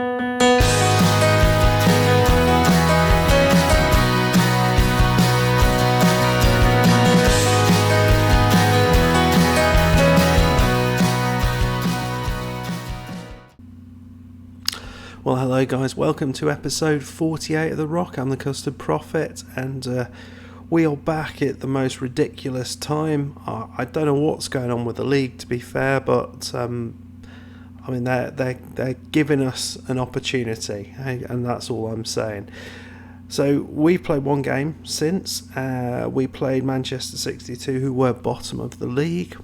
Well, hello guys, welcome to episode 48 of The Rock. I'm the Custard Prophet, and we are back at the most ridiculous time. I don't know what's going on with the league, to be fair, but I mean they're giving us an opportunity, and that's all I'm saying. So we've played one game since. We played Manchester 62, who were bottom of the league.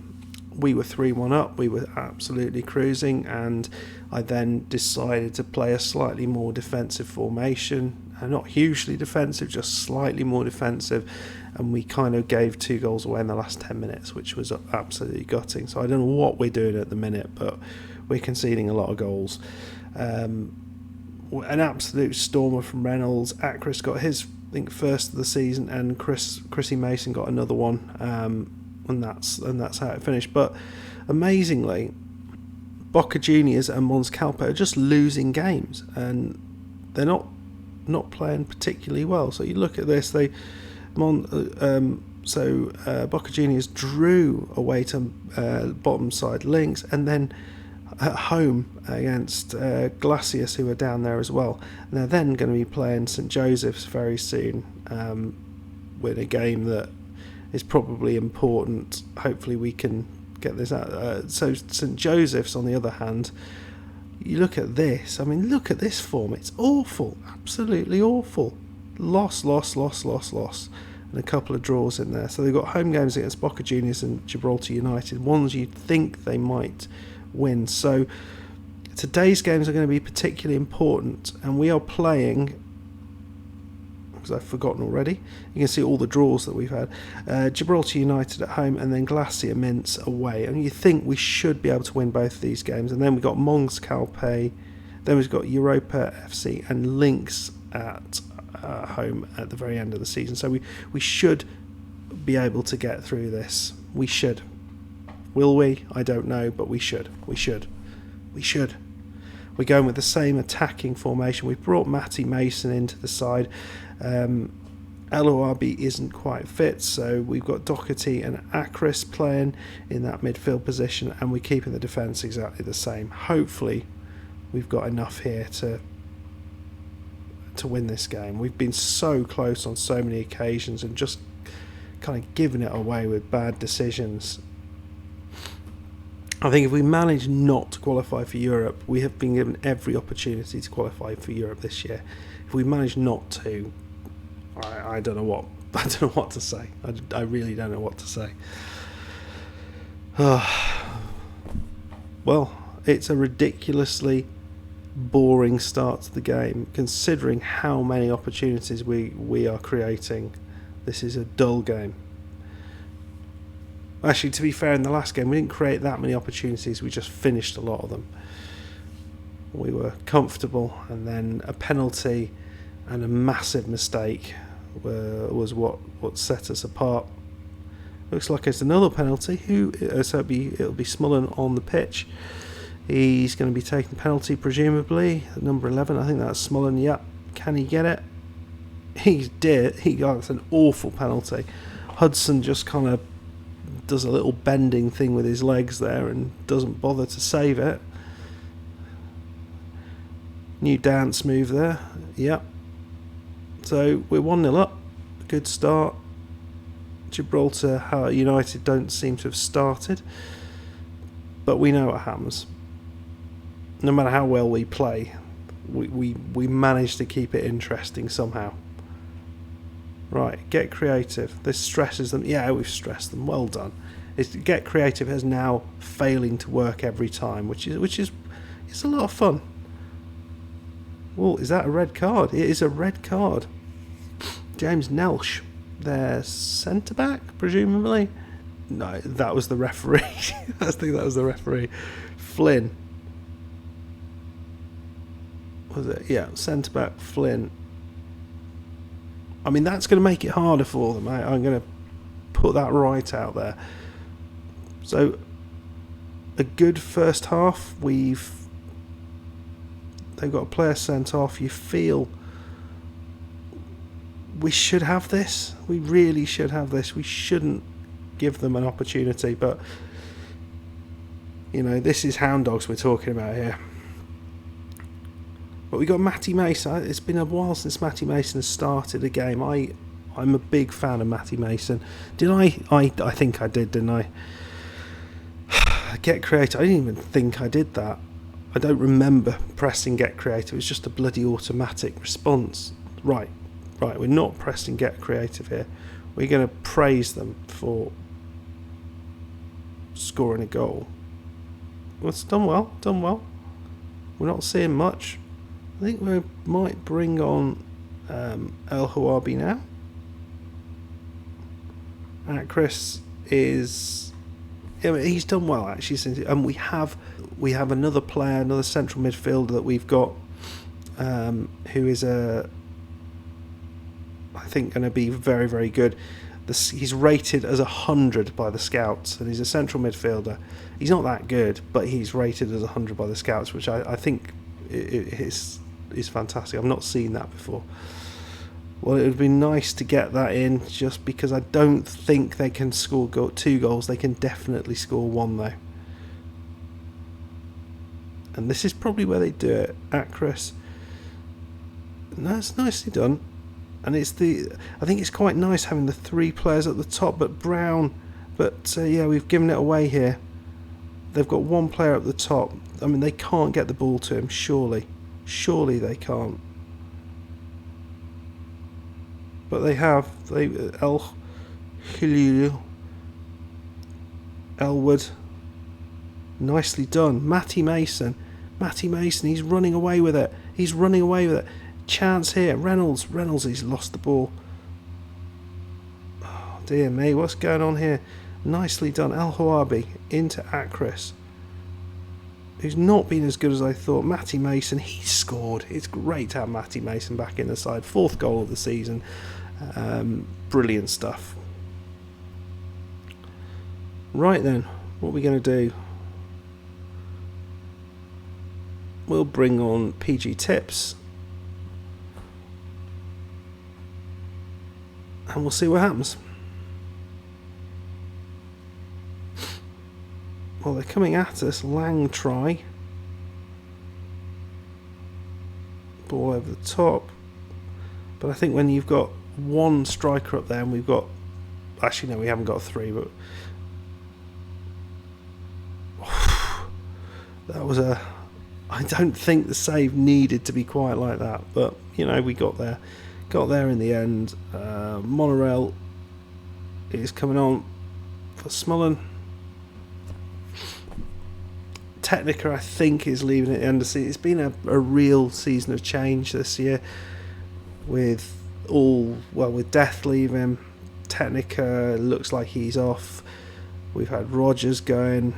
We were 3-1 up, we were absolutely cruising, and I then decided to play a slightly more defensive formation, not hugely defensive, just slightly more defensive, and we kind of gave 2 goals away in the last 10 minutes, which was absolutely gutting. So I don't know what we're doing at the minute, but we're conceding a lot of goals. An absolute stormer from Reynolds. Akris got his, I think, first of the season, and Chrissy Mason got another one. And that's how it finished. But amazingly, Boca Juniors and Mons Calpe are just losing games, and they're not playing particularly well. So you look at this, Boca Juniors drew away to bottom side Links, and then at home against Glacis, who are down there as well. And they're then going to be playing St Joseph's very soon, with a game that is probably important. Hopefully we can get this out. So St Joseph's, on the other hand, you look at this. I mean, look at this form. It's awful, absolutely awful. Loss, and a couple of draws in there. So they've got home games against Boca Juniors and Gibraltar United, ones you'd think they might win. So today's games are going to be particularly important, and we are playing, I've forgotten already. You can see all the draws that we've had. Gibraltar United at home, and then Glacis Mints away. And you think we should be able to win both of these games. And then we've got Mons Calpe, then we've got Europa FC and Links at home at the very end of the season. So we should be able to get through this. We should. Will we? I don't know, but we should. We're going with the same attacking formation. We've brought Matty Mason into the side. LORB isn't quite fit, so we've got Doherty and Akris playing in that midfield position, and we're keeping the defence exactly the same. Hopefully we've got enough here to win this game. We've been so close on so many occasions and just kind of given it away with bad decisions. I think if we manage not to qualify for Europe, we have been given every opportunity to qualify for Europe this year. If we manage not to, I don't know what to say. I really don't know what to say. Well, it's a ridiculously boring start to the game, considering how many opportunities we are creating. This is a dull game. Actually, to be fair, in the last game we didn't create that many opportunities, we just finished a lot of them. We were comfortable, and then a penalty and a massive mistake was what set us apart. Looks like it's another penalty. So it'll be Smullen on the pitch. He's going to be taking the penalty, presumably. Number 11, I think that's Smullen. Yep. Can he get it? He did. It's an awful penalty. Hudson just kind of does a little bending thing with his legs there and doesn't bother to save it. New dance move there. Yep. So we're 1-0 up. Good start. Gibraltar United don't seem to have started, but we know what happens. No matter how well we play, we manage to keep it interesting somehow. Right, get creative. This stresses them. Yeah, we've stressed them. Well done. Get creative is now failing to work every time, which is it's a lot of fun. Oh, is that a red card? It is a red card. James Nelsh, their centre back, presumably. No, that was the referee. I think that was the referee. Flynn. Was it? Yeah, centre back Flynn. I mean, that's going to make it harder for them. I'm going to put that right out there. So, a good first half. We've They've got a player sent off. You feel we should have this. We really should have this. We shouldn't give them an opportunity. But, you know, this is Hound Dogs we're talking about here. But we got Matty Mason. It's been a while since Matty Mason has started a game. I'm a big fan of Matty Mason. Did I think I did, didn't I? Get creative. I didn't even think I did that. I don't remember pressing get creative. It was just a bloody automatic response. Right, we're not pressing get creative here. We're going to praise them for scoring a goal. Well, it's done well. We're not seeing much. I think we might bring on El Hawabi now. Chris is... I mean, he's done well actually, and we have another player, another central midfielder that we've got, who is I think going to be very, very good. He's rated as 100 by the scouts, and he's a central midfielder. He's not that good, but he's rated as 100 by the scouts, which I think is fantastic. I've not seen that before. Well, it would be nice to get that in, just because I don't think they can score 2 goals. They can definitely score 1 though. And this is probably where they do it. At Chris. No, it's nicely done. And I think it's quite nice having the 3 players at the top, but Brown. But yeah, we've given it away here. They've got 1 player at the top. I mean, they can't get the ball to him. Surely they can't. But they have. Elwood. Nicely done. Matty Mason, he's running away with it. Chance here. Reynolds, he's lost the ball. Oh, dear me, what's going on here? Nicely done. El Hawabi into Akris, who's not been as good as I thought. Matty Mason, he scored. It's great to have Matty Mason back in the side. 4th goal of the season. Brilliant stuff. Right then, what are we going to do? We'll bring on PG Tips, and we'll see what happens. Well, they're coming at us. Lang try. Ball over the top. But I think when you've got 1 striker up there, and we've got... Actually, no, we haven't got 3, but... That was a... I don't think the save needed to be quite like that, but, you know, we got there. Got there in the end. Monorail is coming on for Smullen. Technica, I think, is leaving at the end of the season. It's been a real season of change this year, with Death leaving. Technica looks like he's off. We've had Rogers going,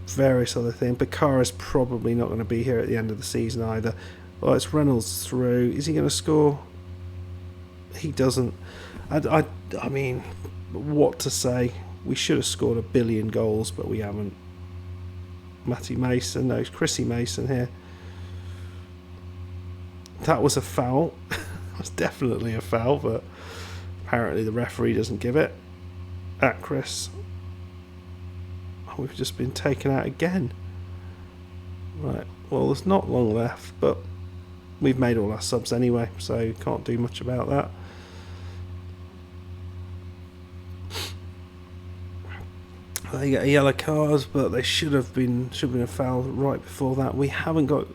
various other things. Bakara's probably not going to be here at the end of the season either. Well, it's Reynolds through. Is he going to score? He doesn't. I mean, what to say? We should have scored 1 billion goals, but we haven't. Matty Mason, no, it's Chrissy Mason here. That was a foul. It was definitely a foul, but apparently the referee doesn't give it. At Chris. Oh, we've just been taken out again. Right, well, there's not long left, but we've made all our subs anyway, so can't do much about that. They get a yellow card, but they should have been a foul right before that. We haven't got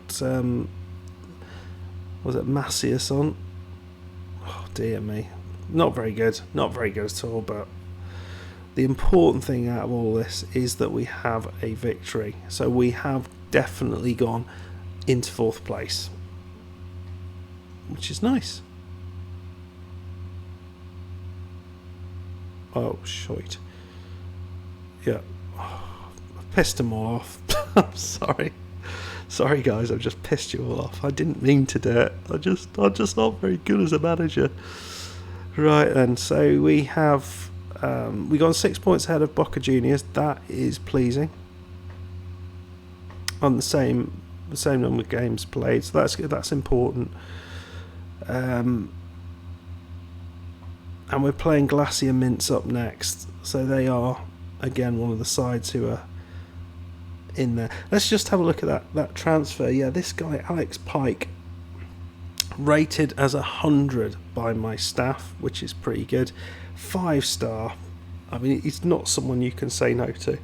was it Macias on? Oh dear me, not very good at all. But the important thing out of all this is that we have a victory, so we have definitely gone into 4th place, which is nice. Oh shite. Yeah, I've pissed them all off. I'm sorry guys, I've just pissed you all off. I didn't mean to do it. I'm just not very good as a manager. Right then, so we have we got 6 points ahead of Boca Juniors. That is pleasing. On the same the same number of games played, so that's important. And we're playing Glacis and Mints up next, so they are again one of the sides who are in there. Let's just have a look at that transfer. Yeah, this guy Alex Pike, rated as 100 by my staff, which is pretty good. 5-star. I mean, he's not someone you can say no to.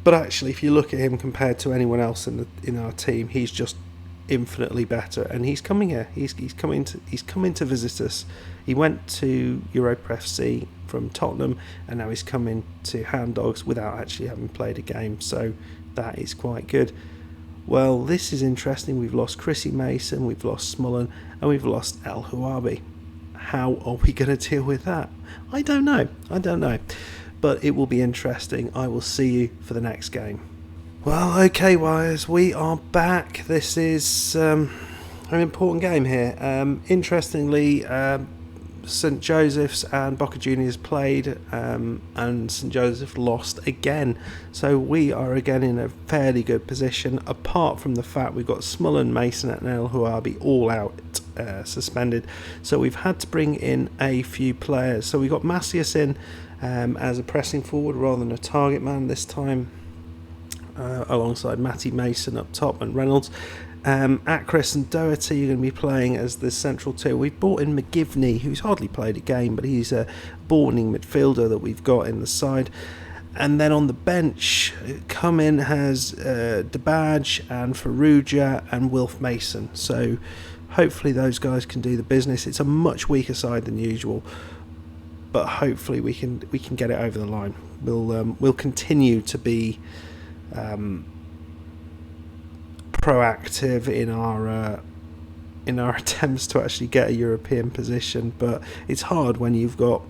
But actually, if you look at him compared to anyone else in our team, he's just infinitely better. And he's coming here. He's coming to visit us. He went to Europa FC from Tottenham, and now he's coming to Hound Dogs without actually having played a game. So that is quite good. Well, this is interesting. We've lost Chrissy Mason, we've lost Smullen, and we've lost El Huabi. How are we going to deal with that? I don't know. But it will be interesting. I will see you for the next game. Well, okay, Wires, we are back. This is an important game here. Interestingly, St Joseph's and Boca Juniors played, and St Joseph lost again. So we are again in a fairly good position, apart from the fact we've got Smullen, Mason and El Huabi all out, suspended. So we've had to bring in a few players. So we got Macias in as a pressing forward rather than a target man this time, alongside Matty Mason up top and Reynolds. Acris and Doherty are going to be playing as the central two. We've brought in McGivney, who's hardly played a game, but he's a ball-winning midfielder that we've got in the side. And then on the bench, come in has DeBadge and Farrugia and Wilf Mason. So hopefully those guys can do the business. It's a much weaker side than usual, but hopefully we can get it over the line. We'll continue to be proactive in our attempts to actually get a European position, but it's hard when you're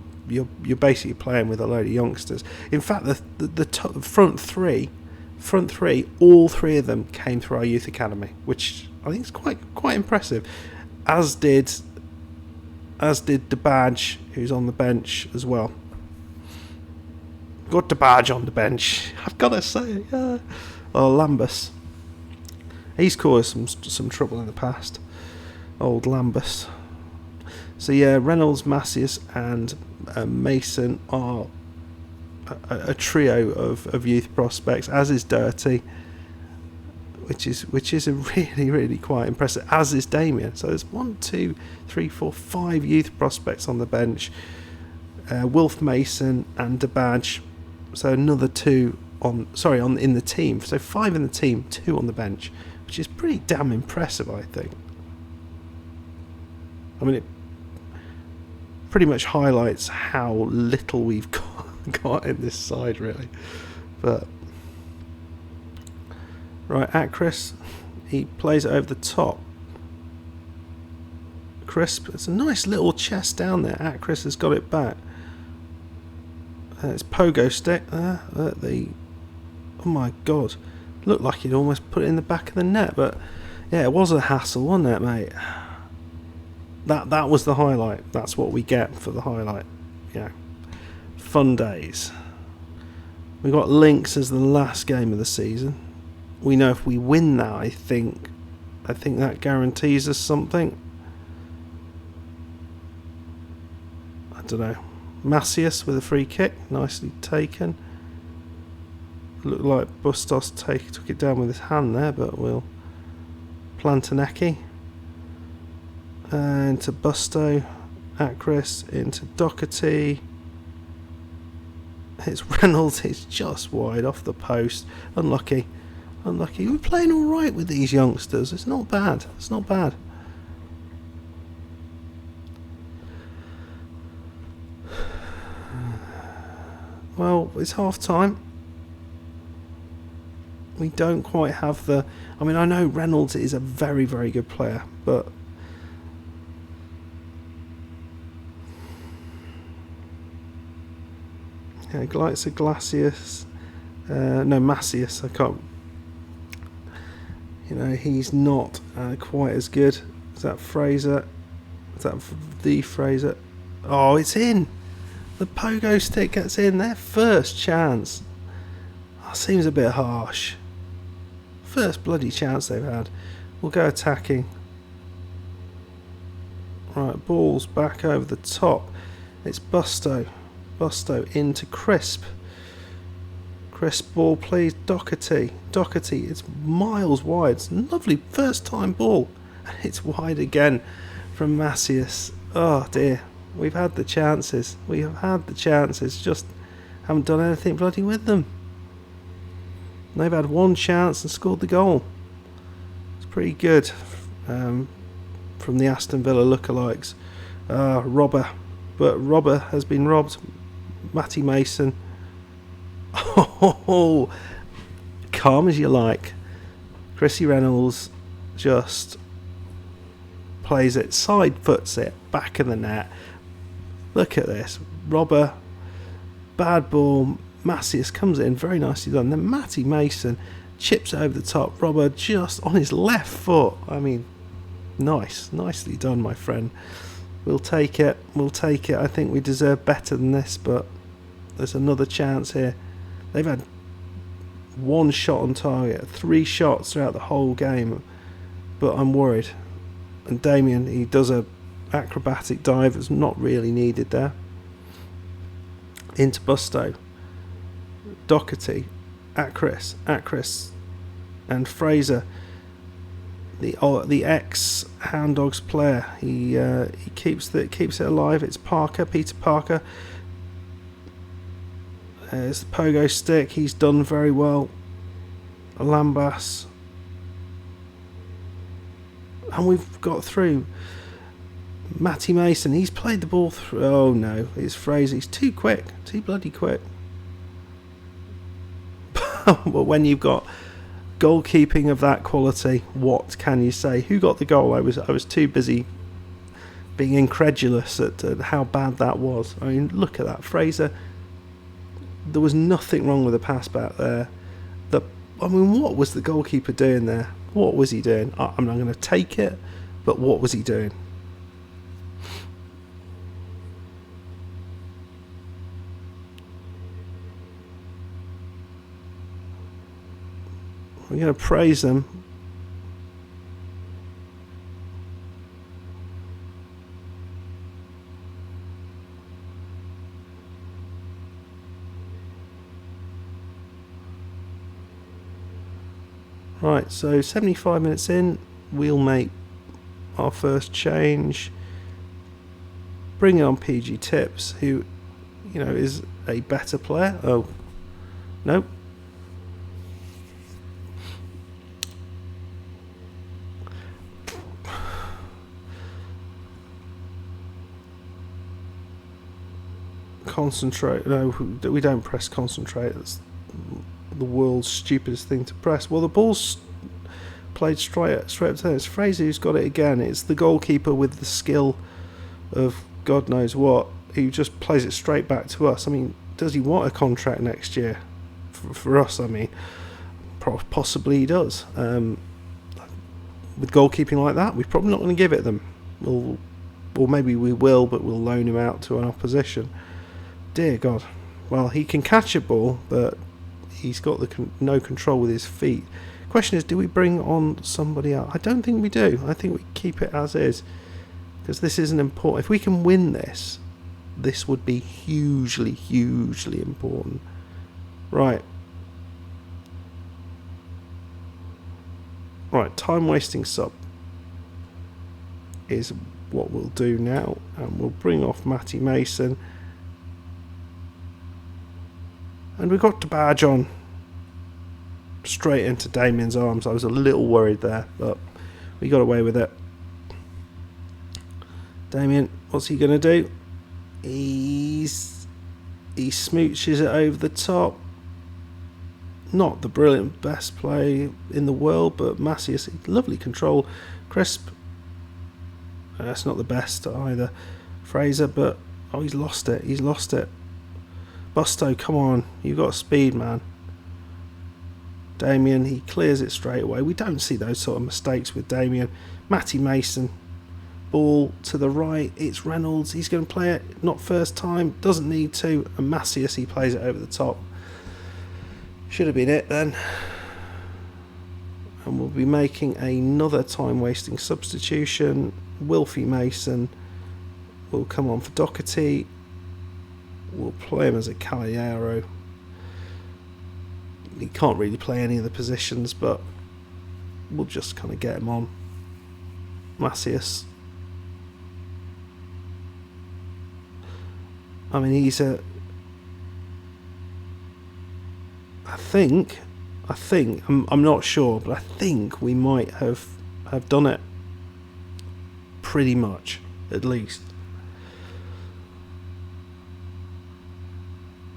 basically playing with a load of youngsters. In fact, the top, front three, all three of them came through our youth academy, which I think is quite impressive. As did DeBadge, who's on the bench as well. Got DeBadge on the bench. I've got to say, Lambus. He's caused some trouble in the past. Old Lambus. So yeah, Reynolds, Macias and Mason are a trio of youth prospects, as is Doherty, which is a really quite impressive, as is Damien. So there's 1, 2, 3, 4, 5 youth prospects on the bench. Wilf Mason and DeBadge. So another 2 in the team. So 5 in the team, 2 on the bench, which is pretty damn impressive, I think. I mean, it pretty much highlights how little we've got in this side, really. But right, Acris, he plays it over the top. Crisp, it's a nice little chest down there. Acris has got it back. It's pogo stick there. Oh my god, looked like he'd almost put it in the back of the net, but yeah, it was a hassle, wasn't it, mate? That was the highlight. That's what we get for the highlight. Yeah, fun days. We got Lynx as the last game of the season. We know if we win that, I think that guarantees us something. I don't know. Macias with a free kick, nicely taken. Looked like Bustos took it down with his hand there, but we'll Plantanecki. Into Busto, Acris, into Doherty. It's Reynolds, it's just wide off the post. Unlucky. We're playing alright with these youngsters. It's not bad. Well, it's half time. We don't quite have the... I mean, I know Reynolds is a very, very good player, but... yeah, Glacis... no, Macias, I can't... You know, he's not quite as good. Is that Fraser? Is that the Fraser? Oh, it's in! The pogo stick gets in their first chance. That seems a bit harsh. First bloody chance they've had. We'll go attacking. Right, ball's back over the top. It's Busto. Busto into Crisp. Crisp ball, please. Doherty. Doherty, it's miles wide. It's a lovely first time ball. And it's wide again from Macias. Oh dear. We've had the chances. We have had the chances. Just haven't done anything bloody with them. They've had one chance and scored the goal. It's pretty good from the Aston Villa lookalikes. Robber. But Robber has been robbed. Matty Mason. Oh, calm as you like. Chrissy Reynolds just plays it, side foots it, back of the net. Look at this. Robber, bad ball. Macias comes in, very nicely done. Then Matty Mason chips it over the top. Robber just on his left foot. I mean, nicely done, my friend. We'll take it. I think we deserve better than this, but there's another chance here. They've had one shot on target, 3 shots throughout the whole game, but I'm worried. And Damien, he does a acrobatic dive that's not really needed there. Into Busto. Doherty at Chris, and Fraser, the ex Hound Dogs player. He keeps it alive. It's Peter Parker. It's the pogo stick. He's done very well. Lambas, and we've got through. Matty Mason, he's played the ball through. Oh no, it's Fraser. He's too quick, too bloody quick. But when you've got goalkeeping of that quality, what can you say? Who got the goal? I was too busy being incredulous at how bad that was. I mean, look at that, Fraser. There was nothing wrong with the pass back there. What was the goalkeeper doing there? What was he doing? I'm not going to take it, but what was he doing? We're going to praise them. Right, so 75 minutes in, we'll make our first change. Bring on PG Tips, who, is a better player. Oh, nope. Concentrate. No, we don't press concentrate. That's the world's stupidest thing to press. Well, the ball's played straight up to him. It's Fraser who's got it again. It's the goalkeeper with the skill of God knows what, who just plays it straight back to us. I mean, does he want a contract next year? For us, I mean, possibly he does. With goalkeeping like that, we're probably not going to give it them. Or maybe we will, but we'll loan him out to an opposition. Dear God. Well, he can catch a ball, but he's got no control with his feet. Question is, do we bring on somebody else? I don't think we do. I think we keep it as is, because this isn't important. If we can win this would be hugely, hugely important. Right. Right, time wasting sub is what we'll do now, and we'll bring off Matty Mason. And we got to barge on straight into Damien's arms. I was a little worried there, but we got away with it. Damien, what's he going to do? He smooches it over the top. Not the brilliant best play in the world, but Macias, lovely control. Crisp, that's not the best either. Fraser, but he's lost it. Busto, come on, you've got speed, man. Damien, he clears it straight away. We don't see those sort of mistakes with Damien. Matty Mason, ball to the right. It's Reynolds. He's going to play it. Not first time. Doesn't need to. And Macias, he plays it over the top. Should have been it then. And we'll be making another time-wasting substitution. Wilfie Mason will come on for Doherty. We'll play him as a Caballero. He can't really play any of the positions, but we'll just kind of get him on. Macias. I mean, he's a... I think, I'm not sure, but I think we might have done it. Pretty much, at least.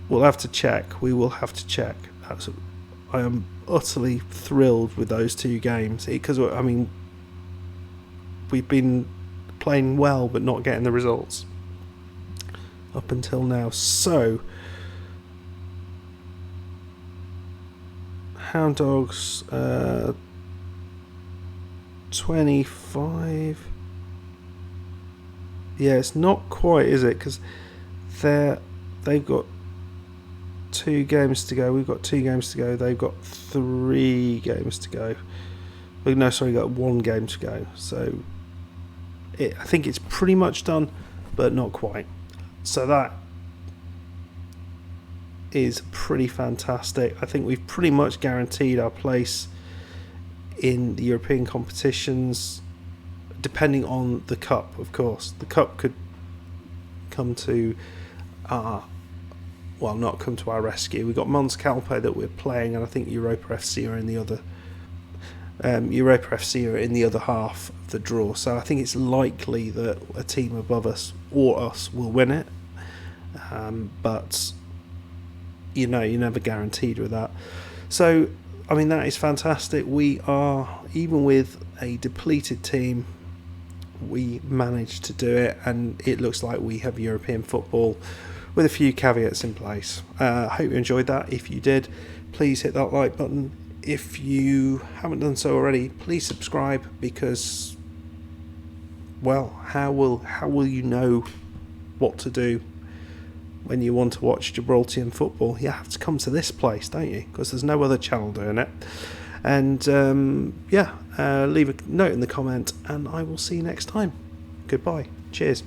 We'll have to check. We will have to check. I am utterly thrilled with those two games. Because, I mean, we've been playing well, but not getting the results up until now. So, Hound Dogs 25. Yeah, it's not quite, is it? Because they've got 2 games to go. We've got 2 games to go. They've got 3 games to go. No, sorry, got 1 game to go. So I think it's pretty much done, but not quite. So that is pretty fantastic. I think we've pretty much guaranteed our place in the European competitions, depending on the cup, of course. The cup could come to not come to our rescue. We've got Mons Calpe that we're playing, and I think Europa FC are in the other half of the draw. So I think it's likely that a team above us or us will win it. But you're never guaranteed with that. So, I mean, that is fantastic. We are, even with a depleted team, we managed to do it, and it looks like we have European football with a few caveats in place. I hope you enjoyed that. If you did, please hit that like button. If you haven't done so already, please subscribe, because, well, how will you know what to do when you want to watch Gibraltarian football? You have to come to this place, don't you? Because there's no other channel doing it. And leave a note in the comment, and I will see you next time. Goodbye. Cheers.